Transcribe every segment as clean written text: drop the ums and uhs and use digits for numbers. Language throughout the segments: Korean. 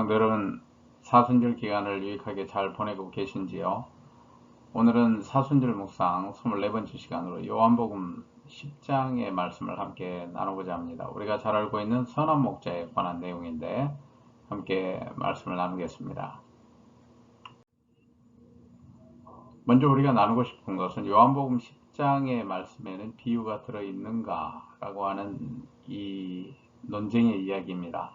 성도여러분, 사순절 기간을 유익하게 잘 보내고 계신지요? 오늘은 사순절 묵상 24번째 시간으로 요한복음 10장의 말씀을 함께 나누고자 합니다. 우리가 잘 알고 있는 선한 목자에 관한 내용인데 함께 말씀을 나누겠습니다. 먼저 우리가 나누고 싶은 것은 요한복음 10장의 말씀에는 비유가 들어있는가 라고 하는 이 논쟁의 이야기입니다.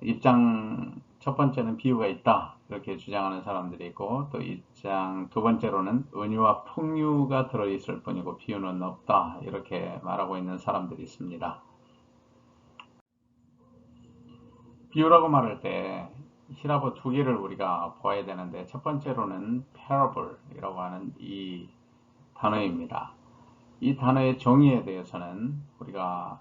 입장 첫 번째는 비유가 있다 이렇게 주장하는 사람들이 있고, 또 입장 두 번째로는 은유와 풍유가 들어있을 뿐이고 비유는 없다 이렇게 말하고 있는 사람들이 있습니다. 비유라고 말할 때 히라보 두 개를 우리가 보아야 되는데, 첫 번째로는 parable이라고 하는 이 단어입니다. 이 단어의 정의에 대해서는 우리가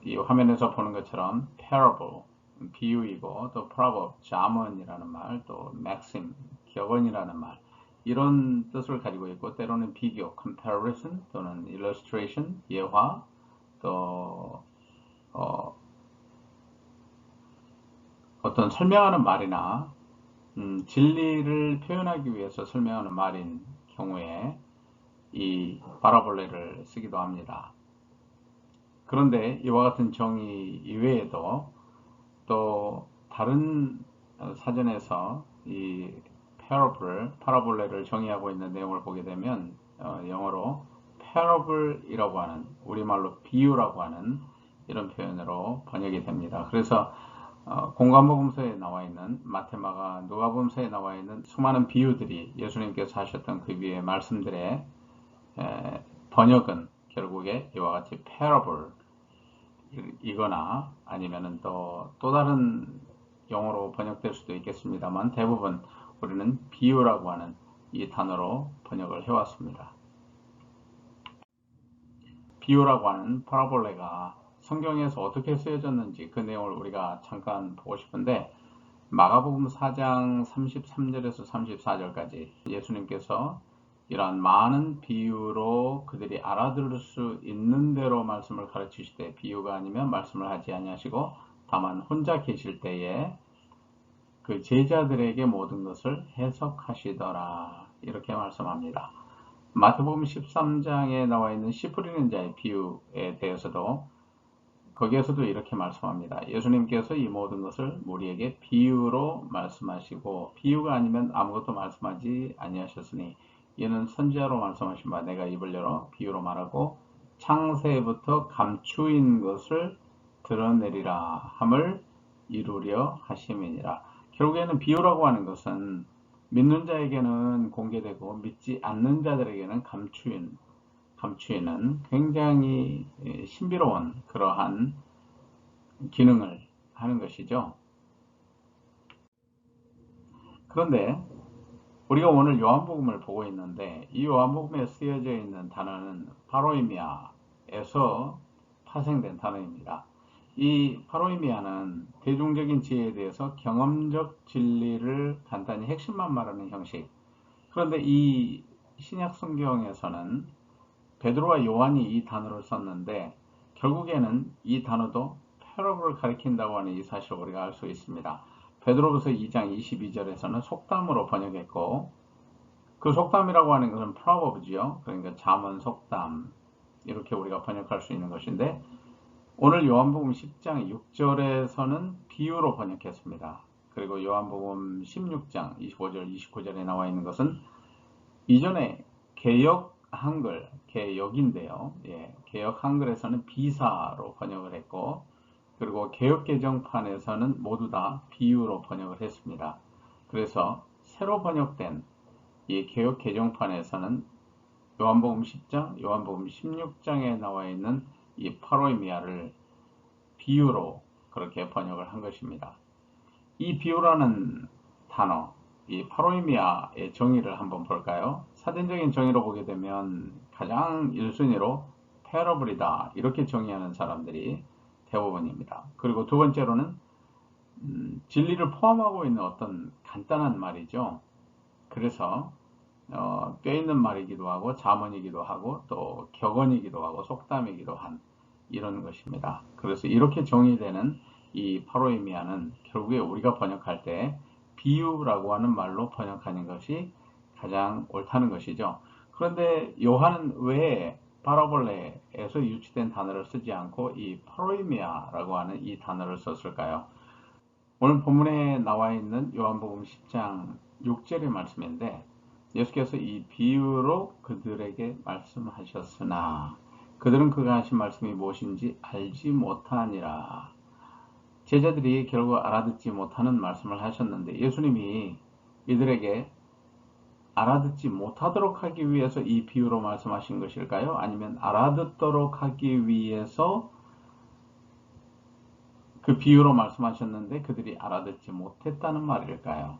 이 화면에서 보는 것처럼 parable 비유이고, 또 proverb 자문이라는 말, 또 maxim 격언이라는 말, 이런 뜻을 가지고 있고, 때로는 비교 comparison 또는 illustration 예화, 또 어떤 설명하는 말이나 진리를 표현하기 위해서 설명하는 말인 경우에 이 파라볼레를 쓰기도 합니다. 그런데 이와 같은 정의 이외에도 또 다른 사전에서 이 파라볼레를 정의하고 있는 내용을 보게 되면 영어로 parable이라고 하는, 우리말로 비유라고 하는 이런 표현으로 번역이 됩니다. 그래서 공관복음서에 나와 있는 마태마가 누가복음서에 나와 있는 수많은 비유들이 예수님께서 하셨던 그 위에 말씀들의 번역은 결국에 이와 같이 parable 이거나 아니면은 또 다른 용어로 번역될 수도 있겠습니다만, 대부분 우리는 비유라고 하는 이 단어로 번역을 해왔습니다. 비유라고 하는 파라볼레가 성경에서 어떻게 쓰여졌는지 그 내용을 우리가 잠깐 보고 싶은데, 마가복음 4장 33절에서 34절까지 예수님께서 이러한 많은 비유로 그들이 알아들을 수 있는 대로 말씀을 가르치시되, 비유가 아니면 말씀을 하지 아니하시고 다만 혼자 계실 때에 그 제자들에게 모든 것을 해석하시더라 이렇게 말씀합니다. 마태복음 13장에 나와 있는 씨 뿌리는 자의 비유에 대해서도 거기에서도 이렇게 말씀합니다. 예수님께서 이 모든 것을 우리에게 비유로 말씀하시고, 비유가 아니면 아무것도 말씀하지 아니하셨으니 이는 선지자로 말씀하신 바 내가 입을 열어 비유로 말하고 창세부터 감추인 것을 드러내리라 함을 이루려 하심이니라. 결국에는 비유라고 하는 것은 믿는 자에게는 공개되고 믿지 않는 자들에게는 감추이는 굉장히 신비로운 그러한 기능을 하는 것이죠. 그런데 우리가 오늘 요한복음을 보고 있는데, 이 요한복음에 쓰여져 있는 단어는 파로이미아에서 파생된 단어입니다. 이 파로이미아는 대중적인 지혜에 대해서 경험적 진리를 간단히 핵심만 말하는 형식. 그런데 이 신약 성경에서는 베드로와 요한이 이 단어를 썼는데, 결국에는 이 단어도 패러블을 가리킨다고 하는 이 사실을 우리가 알 수 있습니다. 베드로후서 2장 22절에서는 속담으로 번역했고, 그 속담이라고 하는 것은 프로버브지요. 그러니까 잠언, 속담 이렇게 우리가 번역할 수 있는 것인데, 오늘 요한복음 10장 6절에서는 비유로 번역했습니다. 그리고 요한복음 16장 25절, 29절에 나와 있는 것은 이전에 개역 한글, 개역인데요. 개역 한글에서는 비사로 번역을 했고, 그리고 개역 개정판에서는 모두 다 비유로 번역을 했습니다. 그래서 새로 번역된 이 개역 개정판에서는 요한복음 10장, 요한복음 16장에 나와 있는 이 파로이미아를 비유로 그렇게 번역을 한 것입니다. 이 비유라는 단어, 이 파로이미아의 정의를 한번 볼까요? 사전적인 정의로 보게 되면 가장 1순위로 패러블이다 이렇게 정의하는 사람들이 대부분입니다. 그리고 두 번째로는 진리를 포함하고 있는 어떤 간단한 말이죠. 그래서 뼈있는 말이기도 하고 자문이기도 하고 또 격언이기도 하고 속담이기도 한 이런 것입니다. 그래서 이렇게 정의되는 이 파로이미아는 결국에 우리가 번역할 때 비유라고 하는 말로 번역하는 것이 가장 옳다는 것이죠. 그런데 요한은 왜 파라볼레에서 유치된 단어를 쓰지 않고 이 파로이미아라고 하는 이 단어를 썼을까요? 오늘 본문에 나와 있는 요한복음 10장 6절의 말씀인데 예수께서 이 비유로 그들에게 말씀하셨으나 그들은 그가 하신 말씀이 무엇인지 알지 못하니라. 제자들이 결국 알아듣지 못하는 말씀을 하셨는데 예수님이 이들에게 알아듣지 못하도록 하기 위해서 이 비유로 말씀하신 것일까요? 아니면 알아듣도록 하기 위해서 그 비유로 말씀하셨는데 그들이 알아듣지 못했다는 말일까요?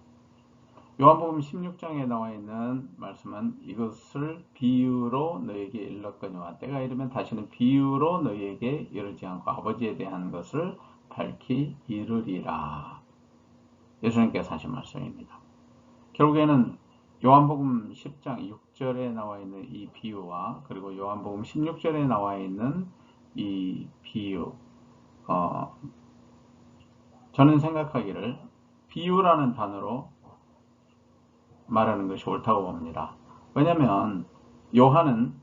요한복음 16장에 나와 있는 말씀은 이것을 비유로 너에게 일렀거니와 때가 이르면 다시는 비유로 너에게 이르지 않고 아버지에 대한 것을 밝히 이르리라. 예수님께서 하신 말씀입니다. 결국에는 요한복음 10장 6절에 나와 있는 이 비유와 그리고 요한복음 16절에 나와 있는 이 비유, 저는 생각하기를 비유라는 단어로 말하는 것이 옳다고 봅니다. 왜냐하면 요한은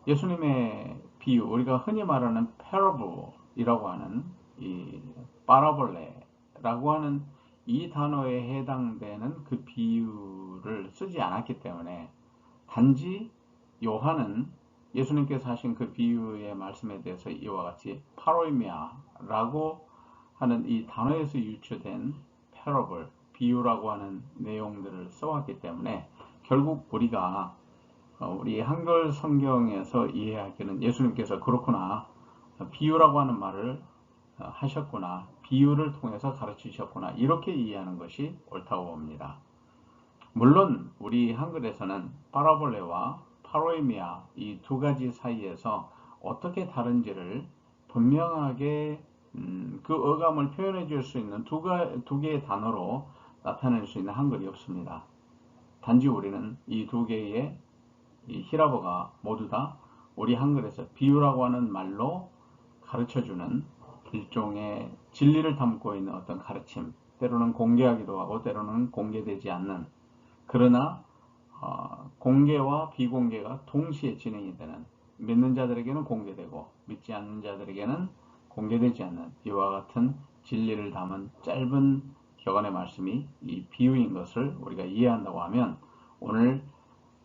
예수님의 비유, 우리가 흔히 말하는 parables 하는 이 파라볼레라고 하는 이 단어에 해당되는 그 비유를 쓰지 않았기 때문에 단지 요한은 예수님께서 하신 그 비유의 말씀에 대해서 이와 같이 파로이미아라고 하는 이 단어에서 유추된 parable, 비유라고 하는 내용들을 써왔기 때문에 결국 우리가 우리 한글 성경에서 이해하기는 예수님께서 그렇구나, 비유라고 하는 말을 하셨구나, 비유를 통해서 가르치셨구나, 이렇게 이해하는 것이 옳다고 봅니다. 물론 우리 한글에서는 파라볼레와 파로이미아 이 두 가지 사이에서 어떻게 다른지를 분명하게 그 어감을 표현해 줄 수 있는 두 개의 단어로 나타낼 수 있는 한글이 없습니다. 단지 우리는 이 두 개의 이 히라보가 모두 다 우리 한글에서 비유라고 하는 말로 가르쳐주는 일종의 진리를 담고 있는 어떤 가르침, 때로는 공개하기도 하고 때로는 공개되지 않는, 그러나 공개와 비공개가 동시에 진행이 되는, 믿는 자들에게는 공개되고 믿지 않는 자들에게는 공개되지 않는 이와 같은 진리를 담은 짧은 격언의 말씀이 이 비유인 것을 우리가 이해한다고 하면 오늘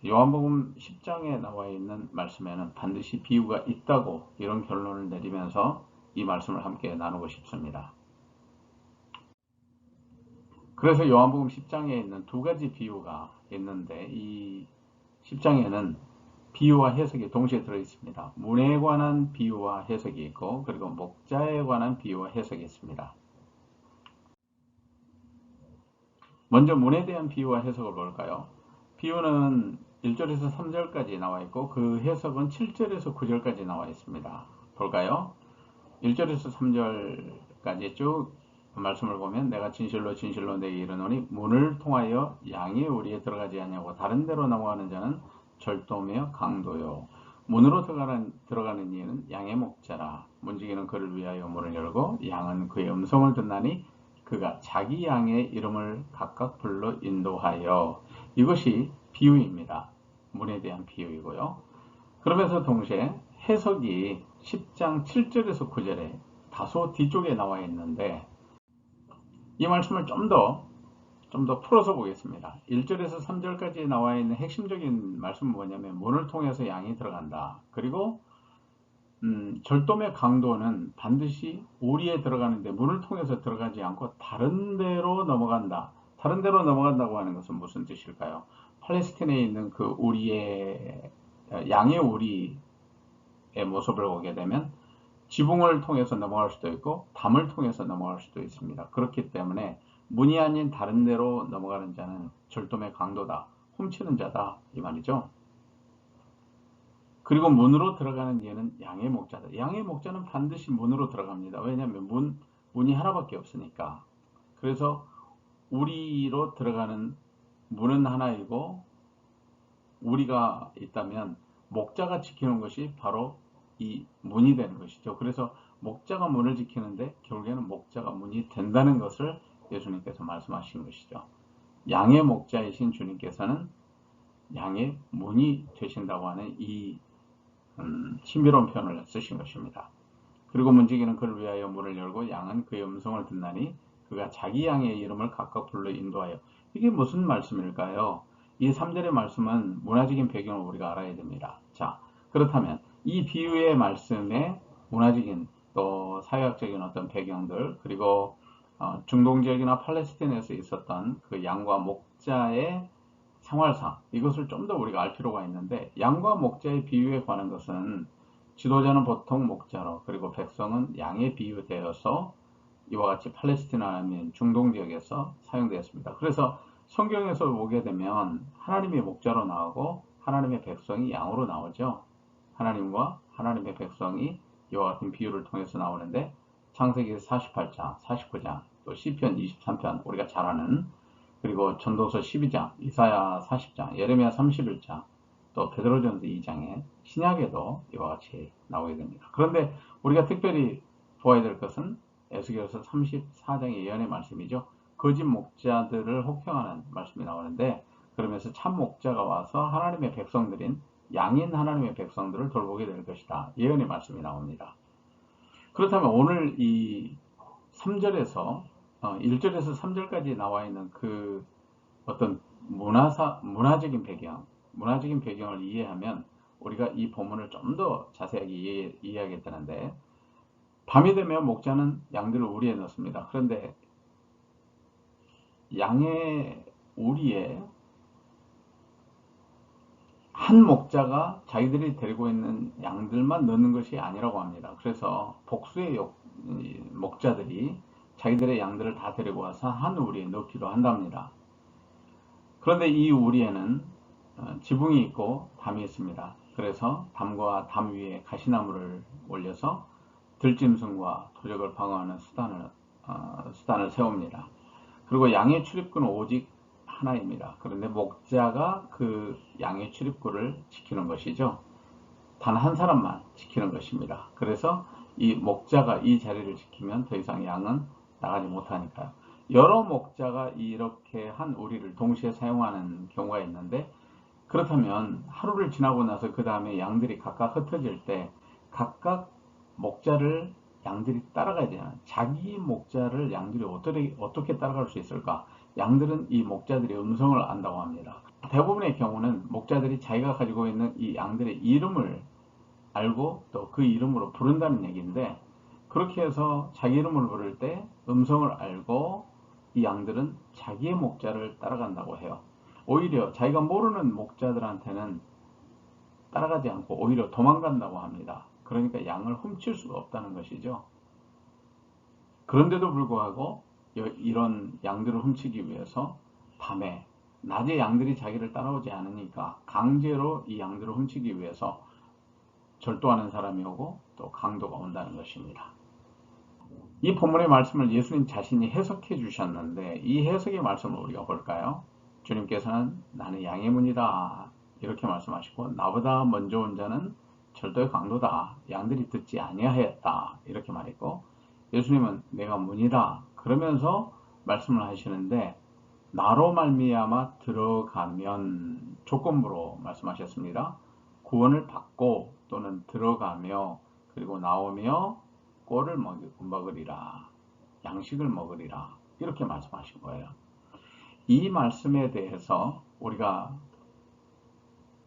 요한복음 10장에 나와 있는 말씀에는 반드시 비유가 있다고 이런 결론을 내리면서 이 말씀을 함께 나누고 싶습니다. 그래서 요한복음 10장에 있는 두 가지 비유가 있는데 이 10장에는 비유와 해석이 동시에 들어있습니다. 문에 관한 비유와 해석이 있고 그리고 목자에 관한 비유와 해석이 있습니다. 먼저 문에 대한 비유와 해석을 볼까요? 비유는 1절에서 3절까지 나와 있고 그 해석은 7절에서 9절까지 나와 있습니다. 볼까요? 1절에서 3절까지 쭉 말씀을 보면 내가 진실로 진실로 내게 이르노니 문을 통하여 양이 우리에 들어가지 아니하고 다른 데로 넘어가는 자는 절도며 강도요. 문으로 들어가는 이는 양의 목자라. 문지기는 그를 위하여 문을 열고 양은 그의 음성을 듣나니 그가 자기 양의 이름을 각각 불러 인도하여. 이것이 비유입니다. 문에 대한 비유이고요. 그러면서 동시에 해석이 10장 7절에서 9절에 다소 뒤쪽에 나와 있는데 이 말씀을 좀 더 풀어서 보겠습니다. 1절에서 3절까지 나와 있는 핵심적인 말씀은 뭐냐면 문을 통해서 양이 들어간다. 그리고 절도의 강도는 반드시 우리에 들어가는데 문을 통해서 들어가지 않고 다른 데로 넘어간다. 다른 데로 넘어간다고 하는 것은 무슨 뜻일까요? 팔레스틴에 있는 그 우리의 양의 우리의 모습을 보게 되면 지붕을 통해서 넘어갈 수도 있고 담을 통해서 넘어갈 수도 있습니다. 그렇기 때문에 문이 아닌 다른 데로 넘어가는 자는 절도의 강도다, 훔치는 자다 이 말이죠. 그리고 문으로 들어가는 얘는 양의 목자다. 양의 목자는 반드시 문으로 들어갑니다. 왜냐하면 문이 하나밖에 없으니까. 그래서 우리로 들어가는 문은 하나이고 우리가 있다면 목자가 지키는 것이 바로 이 문이 되는 것이죠. 그래서 목자가 문을 지키는데 결국에는 목자가 문이 된다는 것을 예수님께서 말씀하신 것이죠. 양의 목자이신 주님께서는 양의 문이 되신다고 하는 이 신비로운 표현을 쓰신 것입니다. 그리고 문지기는 그를 위하여 문을 열고 양은 그의 음성을 듣나니 그가 자기 양의 이름을 각각 불러 인도하여. 이게 무슨 말씀일까요? 이 3절의 말씀은 문화적인 배경을 우리가 알아야 됩니다. 자, 그렇다면 이 비유의 말씀에 문화적인 또 사회학적인 어떤 배경들, 그리고 중동 지역이나 팔레스타인에서 있었던 그 양과 목자의 생활상, 이것을 좀 더 우리가 알 필요가 있는데, 양과 목자의 비유에 관한 것은 지도자는 보통 목자로, 그리고 백성은 양에 비유되어서 이와 같이 팔레스티나 및 중동 지역에서 사용되었습니다. 그래서 성경에서 보게 되면 하나님의 목자로 나오고 하나님의 백성이 양으로 나오죠. 하나님과 하나님의 백성이 이와 같은 비유를 통해서 나오는데, 창세기 48장, 49장, 또 시편 23편, 우리가 잘 아는, 그리고 전도서 12장, 이사야 40장, 예레미야 31장, 또 베드로전서 2장에 신약에도 이와 같이 나오게 됩니다. 그런데 우리가 특별히 보아야 될 것은 에스겔서 34장의 예언의 말씀이죠. 거짓 목자들을 혹평하는 말씀이 나오는데, 그러면서 참 목자가 와서 하나님의 백성들인 양인 하나님의 백성들을 돌보게 될 것이다. 예언의 말씀이 나옵니다. 그렇다면 오늘 이 3절에서 1절에서 3절까지 나와 있는 그 어떤 문화적인 배경을 이해하면 우리가 이 본문을 좀 더 자세하게 이해하게 되는데, 밤이 되면 목자는 양들을 우리에 넣습니다. 그런데 양의 우리에 한 목자가 자기들이 데리고 있는 양들만 넣는 것이 아니라고 합니다. 그래서 복수의 목자들이 자기들의 양들을 다 데리고 와서 한 우리에 넣기도 한답니다. 그런데 이 우리에는 지붕이 있고 담이 있습니다. 그래서 담과 담 위에 가시나무를 올려서 들짐승과 도적을 방어하는 수단을 세웁니다. 그리고 양의 출입구는 오직 하나입니다. 그런데 목자가 그 양의 출입구를 지키는 것이죠. 단 한 사람만 지키는 것입니다. 그래서 이 목자가 이 자리를 지키면 더 이상 양은 나가지 못하니까요. 여러 목자가 이렇게 한 우리를 동시에 사용하는 경우가 있는데, 그렇다면 하루를 지나고 나서 그 다음에 양들이 각각 흩어질 때 각각 목자를 양들이 따라가야 되잖아요. 자기 목자를 양들이 어떻게 따라갈 수 있을까? 양들은 이 목자들의 음성을 안다고 합니다. 대부분의 경우는 목자들이 자기가 가지고 있는 이 양들의 이름을 알고 또 그 이름으로 부른다는 얘기인데, 그렇게 해서 자기 이름을 부를 때 음성을 알고 이 양들은 자기의 목자를 따라간다고 해요. 오히려 자기가 모르는 목자들한테는 따라가지 않고 오히려 도망간다고 합니다. 그러니까 양을 훔칠 수가 없다는 것이죠. 그런데도 불구하고 이런 양들을 훔치기 위해서 밤에, 낮에 양들이 자기를 따라오지 않으니까 강제로 이 양들을 훔치기 위해서 절도하는 사람이 오고 또 강도가 온다는 것입니다. 이 본문의 말씀을 예수님 자신이 해석해 주셨는데, 이 해석의 말씀을 우리가 볼까요? 주님께서는 나는 양의 문이다 이렇게 말씀하시고, 나보다 먼저 온 자는 절도의 강도다, 양들이 듣지 아니하였다 이렇게 말했고, 예수님은 내가 문이다 그러면서 말씀을 하시는데, 나로 말미암아 들어가면 조건부로 말씀하셨습니다. 구원을 받고 또는 들어가며 그리고 나오며 꼴을 먹으리라, 양식을 먹으리라 이렇게 말씀하신 거예요. 이 말씀에 대해서 우리가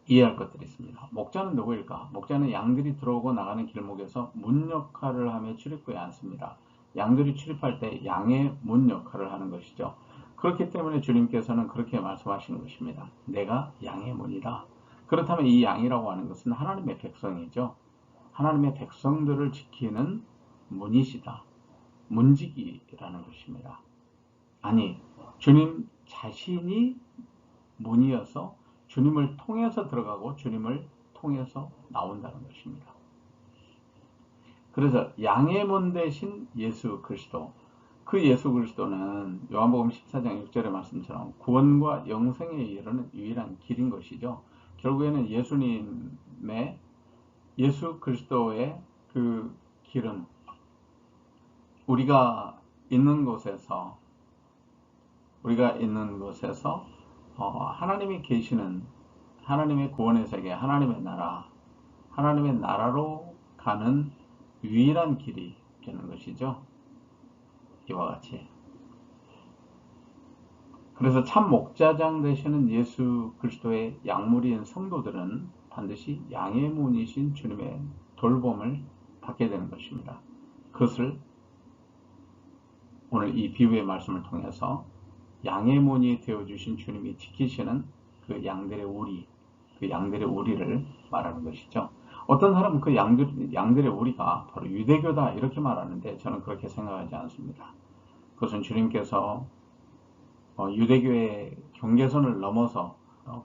이해할 것들이 있습니다. 목자는 누구일까? 목자는 양들이 들어오고 나가는 길목에서 문 역할을 하며 출입구에 앉습니다. 양들이 출입할 때 양의 문 역할을 하는 것이죠. 그렇기 때문에 주님께서는 그렇게 말씀하시는 것입니다. 내가 양의 문이다. 그렇다면 이 양이라고 하는 것은 하나님의 백성이죠. 하나님의 백성들을 지키는 문이시다. 문지기라는 것입니다. 아니, 주님 자신이 문이어서 주님을 통해서 들어가고 주님을 통해서 나온다는 것입니다. 그래서 양의 문 대신 예수 그리스도, 그 예수 그리스도는 요한복음 14장 6절의 말씀처럼 구원과 영생에 이르는 유일한 길인 것이죠. 결국에는 예수 그리스도의 그 길은 우리가 있는 곳에서 우리가 있는 곳에서 하나님이 계시는 하나님의 구원의 세계, 하나님의 나라로 가는 유일한 길이 되는 것이죠. 이와 같이. 그래서 참 목자장 되시는 예수 그리스도의 약물인 성도들은 반드시 양의 문이신 주님의 돌봄을 받게 되는 것입니다. 그것을 오늘 이 비유의 말씀을 통해서 양의 문이 되어주신 주님이 지키시는 그 양들의 우리를 말하는 것이죠. 어떤 사람은 그 양들의 우리가 바로 유대교다 이렇게 말하는데 저는 그렇게 생각하지 않습니다. 그것은 주님께서 유대교의 경계선을 넘어서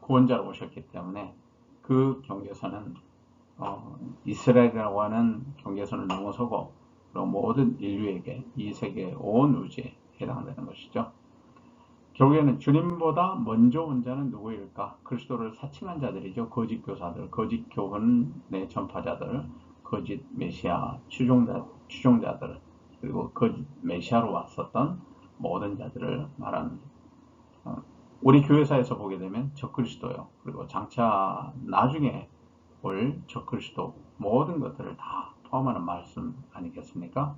구원자로 오셨기 때문에 그 경계선은 이스라엘이라고 하는 경계선을 넘어서고 모든 인류에게 이 세계 온 우주에 해당되는 것이죠. 결국에는 주님보다 먼저 온 자는 누구일까? 그리스도를 사칭한 자들이죠. 거짓 교사들, 거짓 교훈의 전파자들, 거짓 메시아 추종자들, 그리고 거짓 메시아로 왔었던 모든 자들을 말하는 우리 교회사에서 보게 되면 적그리스도요. 그리고 장차 나중에 올 적그리스도 모든 것들을 다 포함하는 말씀 아니겠습니까?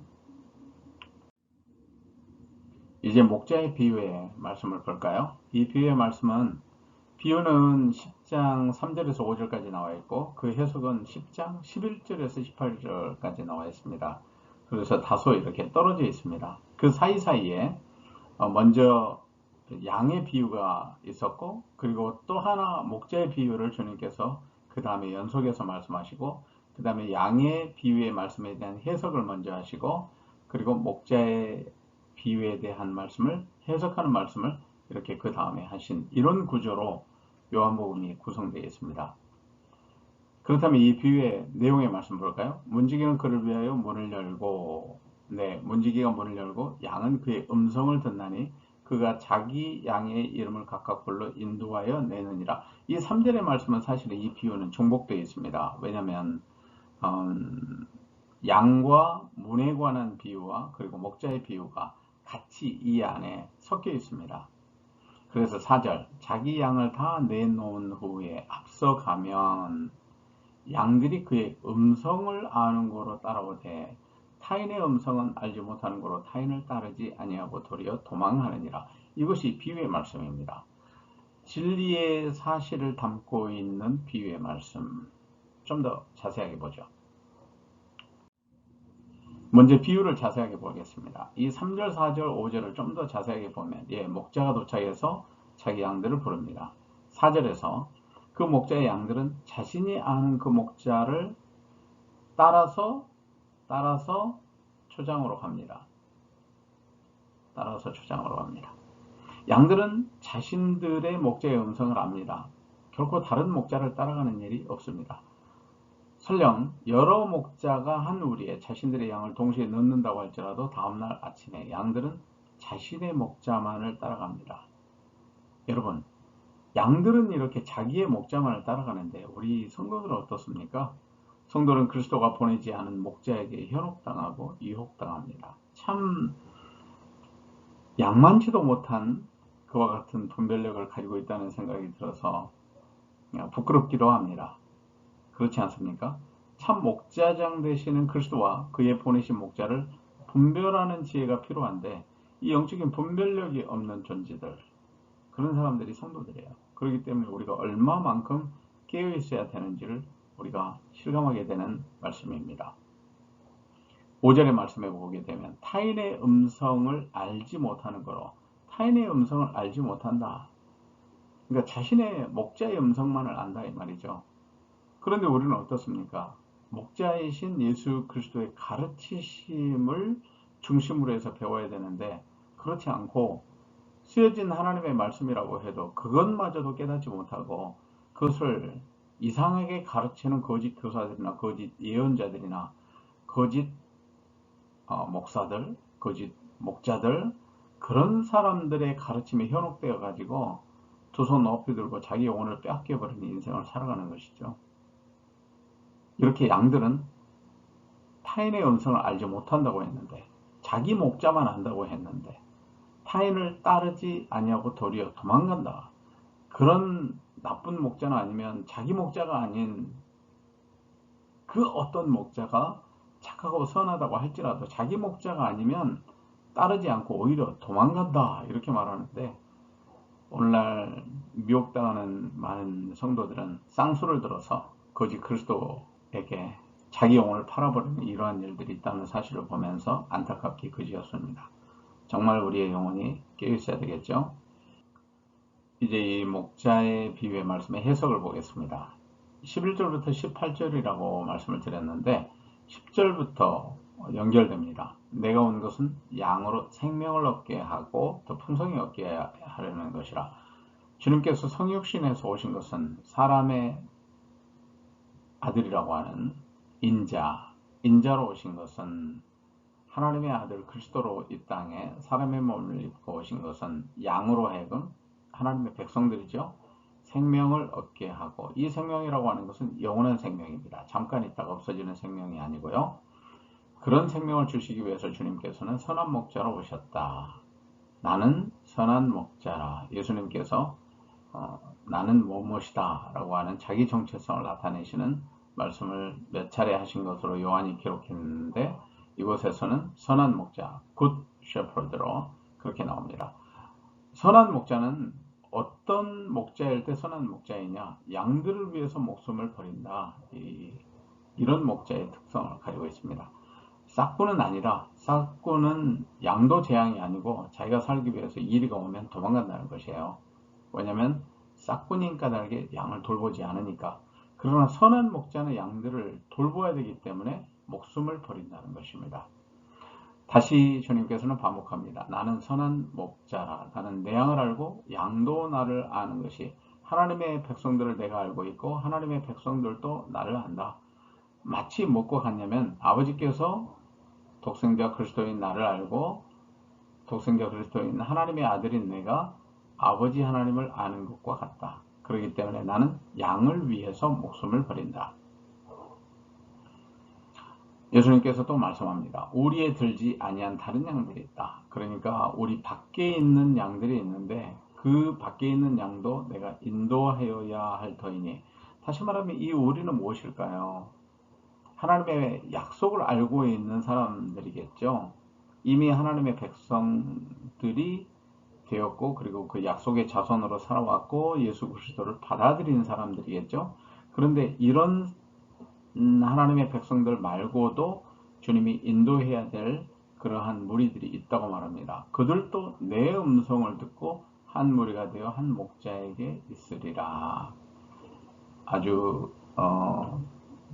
이제 목자의 비유의 말씀을 볼까요? 이 비유의 말씀은 비유는 10장 3절에서 5절까지 나와 있고 그 해석은 10장 11절에서 18절까지 나와 있습니다. 그래서 다소 이렇게 떨어져 있습니다. 그 사이사이에 먼저 양의 비유가 있었고 그리고 또 하나 목자의 비유를 주님께서 그 다음에 연속해서 말씀하시고 그 다음에 양의 비유의 말씀에 대한 해석을 먼저 하시고 그리고 목자의 비유에 대한 말씀을 해석하는 말씀을 이렇게 그 다음에 하신 이런 구조로 요한복음이 구성되어 있습니다. 그렇다면 이 비유의 내용의 말씀 볼까요? 문지기는 그를 위하여 문을 열고 문지기가 문을 열고 양은 그의 음성을 듣나니 그가 자기 양의 이름을 각각 불러 인도하여 내느니라. 이 3절의 말씀은 사실은 이 비유는 중복되어 있습니다. 왜냐하면 양과 문에 관한 비유와 그리고 목자의 비유가 같이 이 안에 섞여 있습니다. 그래서 4절 자기 양을 다 내놓은 후에 앞서가면 양들이 그의 음성을 아는 거로 따라오되 타인의 음성은 알지 못하는 거로 타인을 따르지 아니하고 도리어 도망하느니라. 이것이 비유의 말씀입니다. 진리의 사실을 담고 있는 비유의 말씀 좀 더 자세하게 보죠. 먼저 비유를 자세하게 보겠습니다. 이 3절, 4절, 5절을 좀 더 자세하게 보면 목자가 도착해서 자기 양들을 부릅니다. 4절에서 그 목자의 양들은 자신이 아는 그 목자를 따라서 초장으로 갑니다. 양들은 자신들의 목자의 음성을 압니다. 결코 다른 목자를 따라가는 일이 없습니다. 설령 여러 목자가 한 우리에 자신들의 양을 동시에 넣는다고 할지라도 다음날 아침에 양들은 자신의 목자만을 따라갑니다. 여러분, 양들은 이렇게 자기의 목자만을 따라가는데 우리 성도들은 어떻습니까? 성도는 그리스도가 보내지 않은 목자에게 현혹당하고 유혹당합니다. 참 양만치도 못한 그와 같은 분별력을 가지고 있다는 생각이 들어서 부끄럽기도 합니다. 그렇지 않습니까? 참 목자장 되시는 그리스도와 그의 보내신 목자를 분별하는 지혜가 필요한데 이 영적인 분별력이 없는 존재들, 그런 사람들이 성도들이에요. 그렇기 때문에 우리가 얼마만큼 깨어 있어야 되는지를 우리가 실감하게 되는 말씀입니다. 5절의 말씀에 보게 되면 타인의 음성을 알지 못하는 거로, 타인의 음성을 알지 못한다. 그러니까 자신의 목자의 음성만을 안다 이 말이죠. 그런데 우리는 어떻습니까? 목자이신 예수 그리스도의 가르치심을 중심으로 해서 배워야 되는데 그렇지 않고 쓰여진 하나님의 말씀이라고 해도 그것마저도 깨닫지 못하고 그것을 이상하게 가르치는 거짓 교사들이나 거짓 예언자들이나 거짓 목사들, 거짓 목자들, 그런 사람들의 가르침에 현혹되어 가지고 두 손 높이 들고 자기 영혼을 빼앗겨버리는 인생을 살아가는 것이죠. 이렇게 양들은 타인의 음성을 알지 못한다고 했는데 자기 목자만 안다고 했는데 타인을 따르지 아니하고 도리어 도망간다. 그런 나쁜 목자는 아니면 자기 목자가 아닌 그 어떤 목자가 착하고 선하다고 할지라도 자기 목자가 아니면 따르지 않고 오히려 도망간다. 이렇게 말하는데 오늘날 미혹당하는 많은 성도들은 쌍수를 들어서 거짓 그리스도에게 자기 영혼을 팔아버리는 이러한 일들이 있다는 사실을 보면서 안타깝게 그지었습니다. 정말 우리의 영혼이 깨어있어야 되겠죠. 이제 이 목자의 비유의 말씀의 해석을 보겠습니다. 11절부터 18절이라고 말씀을 드렸는데 10절부터 연결됩니다. 내가 온 것은 양으로 생명을 얻게 하고 더 풍성히 얻게 하려는 것이라. 주님께서 성육신에서 오신 것은 사람의 아들이라고 하는 인자로 오신 것은 하나님의 아들 그리스도로 이 땅에 사람의 몸을 입고 오신 것은 양으로 하여금 하나님의 백성들이죠. 생명을 얻게 하고, 이 생명이라고 하는 것은 영원한 생명입니다. 잠깐 있다가 없어지는 생명이 아니고요. 그런 생명을 주시기 위해서 주님께서는 선한 목자로 오셨다. 나는 선한 목자라. 예수님께서 나는 무엇이다 라고 하는 자기 정체성을 나타내시는 말씀을 몇 차례 하신 것으로 요한이 기록했는데, 이곳에서는 선한 목자, 굿 셰퍼드로 그렇게 나옵니다. 선한 목자는 어떤 목자일 때 선한 목자이냐? 양들을 위해서 목숨을 버린다. 이런 목자의 특성을 가지고 있습니다. 싹꾼은 아니라, 싹꾼은 양도 재앙이 아니고 자기가 살기 위해서 이리가 오면 도망간다는 것이에요. 왜냐하면 싹꾼인 까닭에 양을 돌보지 않으니까. 그러나 선한 목자는 양들을 돌보아야 되기 때문에 목숨을 버린다는 것입니다. 다시 주님께서는 반복합니다. 나는 선한 목자라. 나는 내 양을 알고 양도 나를 아는 것이, 하나님의 백성들을 내가 알고 있고 하나님의 백성들도 나를 안다. 마치 뭐고 같냐면 아버지께서 독생자 그리스도인 나를 알고 독생자 그리스도인 하나님의 아들인 내가 아버지 하나님을 아는 것과 같다. 그렇기 때문에 나는 양을 위해서 목숨을 버린다. 예수님께서 또 말씀합니다. 우리에 들지 아니한 다른 양들이 있다. 그러니까 우리 밖에 있는 양들이 있는데 그 밖에 있는 양도 내가 인도하여야 할 터이니, 다시 말하면 이 우리는 무엇일까요? 하나님의 약속을 알고 있는 사람들이겠죠. 이미 하나님의 백성들이 되었고, 그리고 그 약속의 자손으로 살아왔고 예수 그리스도를 받아들이는 사람들이겠죠. 그런데 이런 하나님의 백성들 말고도 주님이 인도해야 될 그러한 무리들이 있다고 말합니다. 그들도 내 음성을 듣고 한 무리가 되어 한 목자에게 있으리라. 아주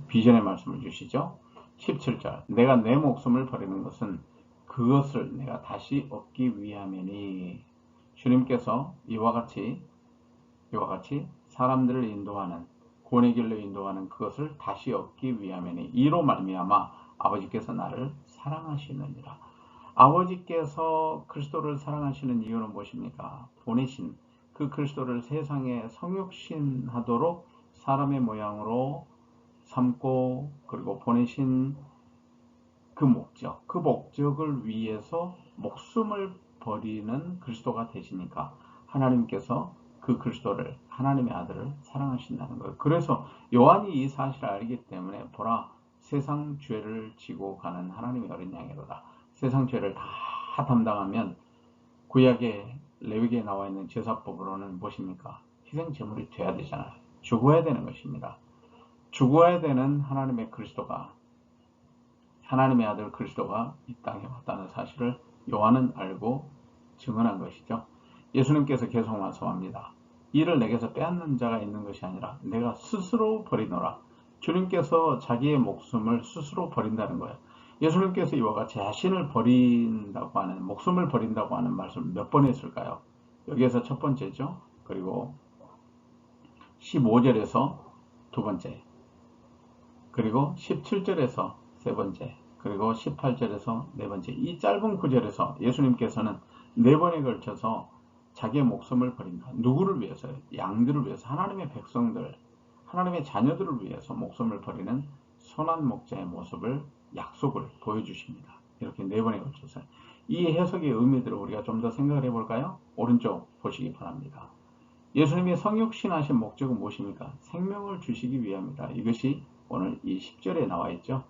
비전의 말씀을 주시죠. 17절 내가 내 목숨을 버리는 것은 그것을 내가 다시 얻기 위함이니. 주님께서 이와 같이 사람들을 인도하는, 구원의 길로 인도하는 그것을 다시 얻기 위함이니, 이로 말미암아 아버지께서 나를 사랑하시느니라. 아버지께서 그리스도를 사랑하시는 이유는 무엇입니까? 보내신 그 그리스도를 세상에 성육신하도록 사람의 모양으로 삼고, 그리고 보내신 그 목적을 위해서 목숨을 버리는 그리스도가 되시니까 하나님께서 그 그리스도를, 하나님의 아들을 사랑하신다는 거예요. 그래서 요한이 이 사실을 알기 때문에 보라, 세상 죄를 지고 가는 하나님의 어린 양이로다. 세상 죄를 다 담당하면 구약의 레위기에 나와 있는 제사법으로는 무엇입니까? 희생 제물이 돼야 되잖아요. 죽어야 되는 것입니다. 죽어야 되는 하나님의 그리스도가, 하나님의 아들 그리스도가 이 땅에 왔다는 사실을 요한은 알고 증언한 것이죠. 예수님께서 계속 말씀합니다. 이를 내게서 빼앗는 자가 있는 것이 아니라 내가 스스로 버리노라. 주님께서 자기의 목숨을 스스로 버린다는 거예요. 예수님께서 이와 같이 자신을 버린다고 하는, 목숨을 버린다고 하는 말씀을 몇 번 했을까요? 여기에서 첫 번째죠. 그리고 15절에서 두 번째, 그리고 17절에서 세 번째, 그리고 18절에서 네 번째. 이 짧은 구절에서 예수님께서는 네 번에 걸쳐서 자기의 목숨을 버린다. 누구를 위해서요? 양들을 위해서, 하나님의 백성들, 하나님의 자녀들을 위해서 목숨을 버리는 선한 목자의 모습을, 약속을 보여주십니다. 이렇게 네 번에 걸쳐서. 이 해석의 의미들을 우리가 좀 더 생각을 해볼까요? 오른쪽 보시기 바랍니다. 예수님이 성육신하신 목적은 무엇입니까? 생명을 주시기 위함이다. 이것이 오늘 이 10절에 나와 있죠.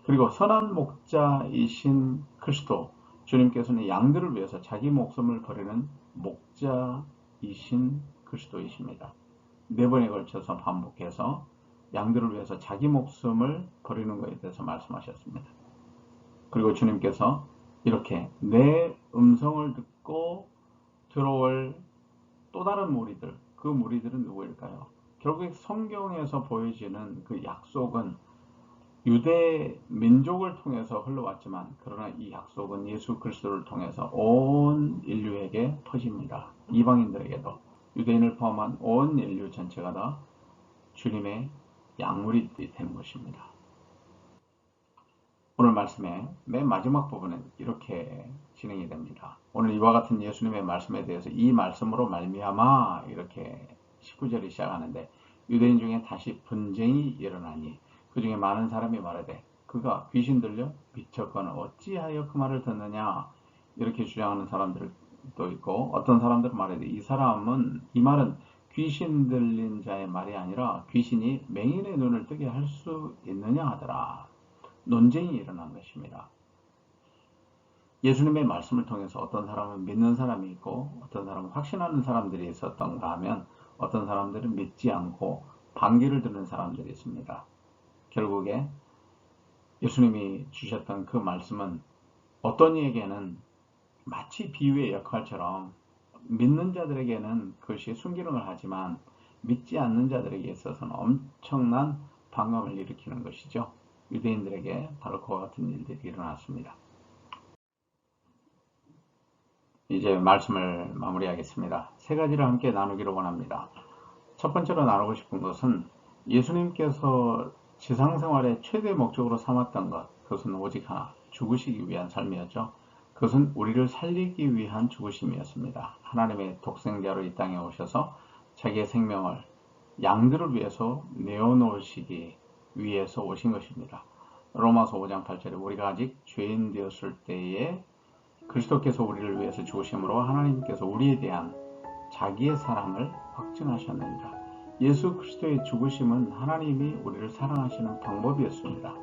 그리고 선한 목자이신 그리스도, 주님께서는 양들을 위해서 자기 목숨을 버리는 목자이신 그리스도이십니다. 네 번에 걸쳐서 반복해서 양들을 위해서 자기 목숨을 버리는 것에 대해서 말씀하셨습니다. 그리고 주님께서 이렇게 내 음성을 듣고 들어올 또 다른 무리들, 그 무리들은 누구일까요? 결국 성경에서 보여지는 그 약속은 유대 민족을 통해서 흘러왔지만, 그러나 이 약속은 예수 그리스도를 통해서 온 인류에게 퍼집니다. 이방인들에게도, 유대인을 포함한 온 인류 전체가 다 주님의 약물이 되는 것입니다. 오늘 말씀의 맨 마지막 부분은 이렇게 진행이 됩니다. 오늘 이와 같은 예수님의 말씀에 대해서 이 말씀으로 말미암아 이렇게 19절이 시작하는데, 유대인 중에 다시 분쟁이 일어나니 그 중에 많은 사람이 말하되 그가 귀신 들려 미쳤거나 어찌하여 그 말을 듣느냐, 이렇게 주장하는 사람들도 있고, 어떤 사람들은 말하되 이 말은 귀신 들린 자의 말이 아니라 귀신이 맹인의 눈을 뜨게 할 수 있느냐 하더라. 논쟁이 일어난 것입니다. 예수님의 말씀을 통해서 어떤 사람은 믿는 사람이 있고 어떤 사람은 확신하는 사람들이 있었던가 하면, 어떤 사람들은 믿지 않고 반기를 드는 사람들이 있습니다. 결국에 예수님이 주셨던 그 말씀은 어떤 이에게는 마치 비유의 역할처럼 믿는 자들에게는 그것이 순기능을 하지만 믿지 않는 자들에게 있어서는 엄청난 반감을 일으키는 것이죠. 유대인들에게 바로 그와 같은 일들이 일어났습니다. 이제 말씀을 마무리하겠습니다. 세 가지를 함께 나누기를 원합니다. 첫 번째로 나누고 싶은 것은 예수님께서 지상생활의 최대 목적으로 삼았던 것, 그것은 오직 하나, 죽으시기 위한 삶이었죠. 그것은 우리를 살리기 위한 죽으심이었습니다. 하나님의 독생자로 이 땅에 오셔서 자기의 생명을 양들을 위해서 내어놓으시기 위해서 오신 것입니다. 로마서 5장 8절에 우리가 아직 죄인 되었을 때에 그리스도께서 우리를 위해서 죽으심으로 하나님께서 우리에 대한 자기의 사랑을 확증하셨느니라. 예수 그리스도의 죽으심은 하나님이 우리를 사랑하시는 방법이었습니다.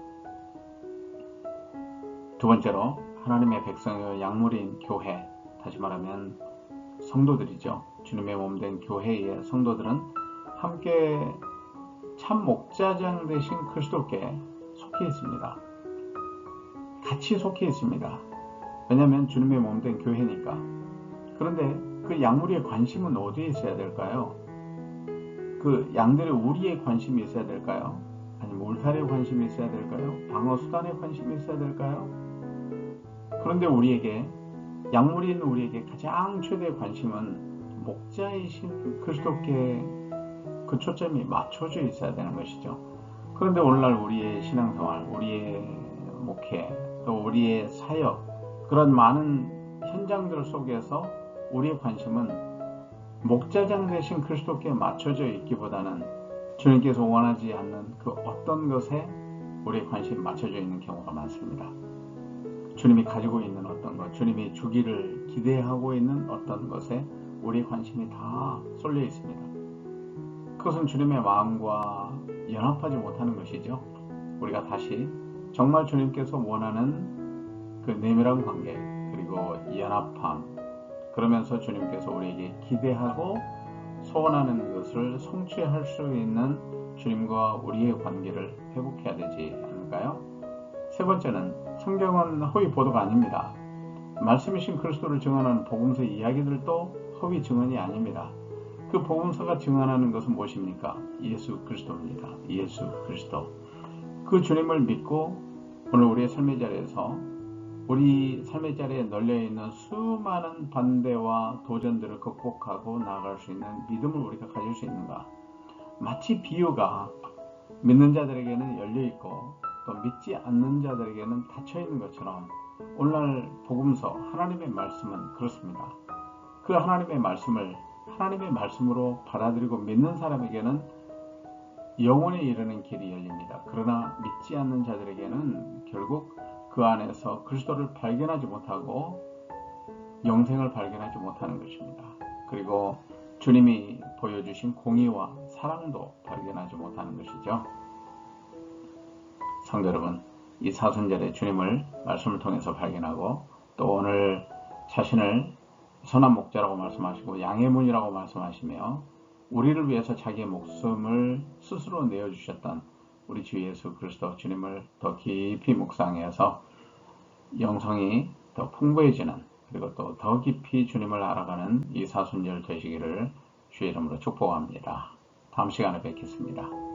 두 번째로 하나님의 백성의 약물인 교회, 다시 말하면 성도들이죠. 주님의 몸된 교회의 성도들은 함께 참 목자장 되신 그리스도께 속해 있습니다. 같이 속해 있습니다. 왜냐하면 주님의 몸된 교회니까. 그런데 그 약물의 관심은 어디에 있어야 될까요? 그 양들의 우리의 관심이 있어야 될까요? 아니면 울타리에 관심이 있어야 될까요? 방어 수단에 관심이 있어야 될까요? 그런데 우리에게, 약물인 우리에게 가장 최대의 관심은 목자이신 그리스도께 그 초점이 맞춰져 있어야 되는 것이죠. 그런데 오늘날 우리의 신앙생활, 우리의 목회, 또 우리의 사역, 그런 많은 현장들 속에서 우리의 관심은 목자장 되신 그리스도께 맞춰져 있기보다는 주님께서 원하지 않는 그 어떤 것에 우리의 관심이 맞춰져 있는 경우가 많습니다. 주님이 가지고 있는 어떤 것, 주님이 주기를 기대하고 있는 어떤 것에 우리의 관심이 다 쏠려 있습니다. 그것은 주님의 마음과 연합하지 못하는 것이죠. 우리가 다시 정말 주님께서 원하는 그 내밀한 관계, 그리고 연합함, 그러면서 주님께서 우리에게 기대하고 소원하는 것을 성취할 수 있는 주님과 우리의 관계를 회복해야 되지 않을까요? 세 번째는 성경은 허위 보도가 아닙니다. 말씀이신 그리스도를 증언하는 복음서 이야기들도 허위 증언이 아닙니다. 그 복음서가 증언하는 것은 무엇입니까? 예수 그리스도입니다. 예수 그리스도. 그 주님을 믿고 오늘 우리의 삶의 자리에서, 우리 삶의 자리에 널려있는 수많은 반대와 도전들을 극복하고 나아갈 수 있는 믿음을 우리가 가질 수 있는가? 마치 비유가 믿는 자들에게는 열려있고 또 믿지 않는 자들에게는 닫혀있는 것처럼, 오늘날 복음서, 하나님의 말씀은 그렇습니다. 그 하나님의 말씀을 하나님의 말씀으로 받아들이고 믿는 사람에게는 영원에 이르는 길이 열립니다. 그러나 믿지 않는 자들에게는 결국 그 안에서 그리스도를 발견하지 못하고 영생을 발견하지 못하는 것입니다. 그리고 주님이 보여주신 공의와 사랑도 발견하지 못하는 것이죠. 성도 여러분, 이 사순절에 주님을 말씀을 통해서 발견하고 또 오늘 자신을 선한 목자라고 말씀하시고 양의 문이라고 말씀하시며 우리를 위해서 자기의 목숨을 스스로 내어주셨던 우리 주 예수 그리스도 주님을 더 깊이 묵상해서 영성이 더 풍부해지는 그리고 또 더 깊이 주님을 알아가는 이 사순절 되시기를 주의 이름으로 축복합니다. 다음 시간에 뵙겠습니다.